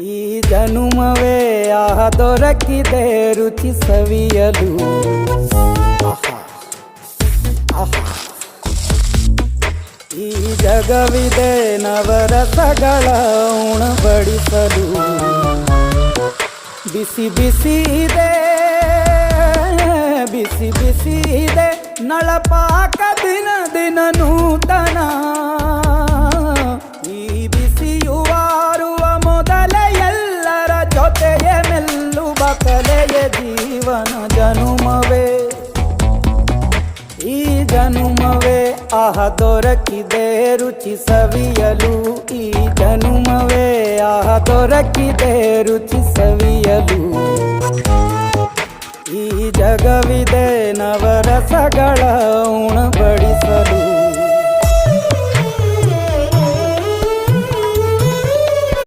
ಈ ಜನುಮವೇ ಆಹ ದೊರಕಿದೆ ರುಚಿ ಸವಿಯಲು. ಈ ಜಗವಿದೆ ನವರಸಗಳ ಉಣಬಡಿಸಲು. ಬಿಸಿ ಬಿಸಿ ಇದೆ, ಬಿಸಿ ಬಿಸಿ ಇದೆ ನಳಪಾಕ ದಿನ ದಿನ ನೂತನ. ಈ ಬಿಸಿಯುವಾರುವ ಮೊದಲೇ ಎಲ್ಲರ ಜೊತೆಗೆ ಮೆಲ್ಲುವ ಕಲೆಯ ಜೀವನ ಜನುಮವೇ. ಈ ಜನುಮವೇ ಆಹ ದೊರಕಿದೆ ರುಚಿ ಸವಿಯಲು. ಈ ಜನುಮವೇ ಆಹ ದೊರಕಿದೆ ರುಚಿ ಸವಿಯಲು. ಈ ಜಗವಿದೆ ನವರಸಗಳ ಉಣಬಡಿಸಲು.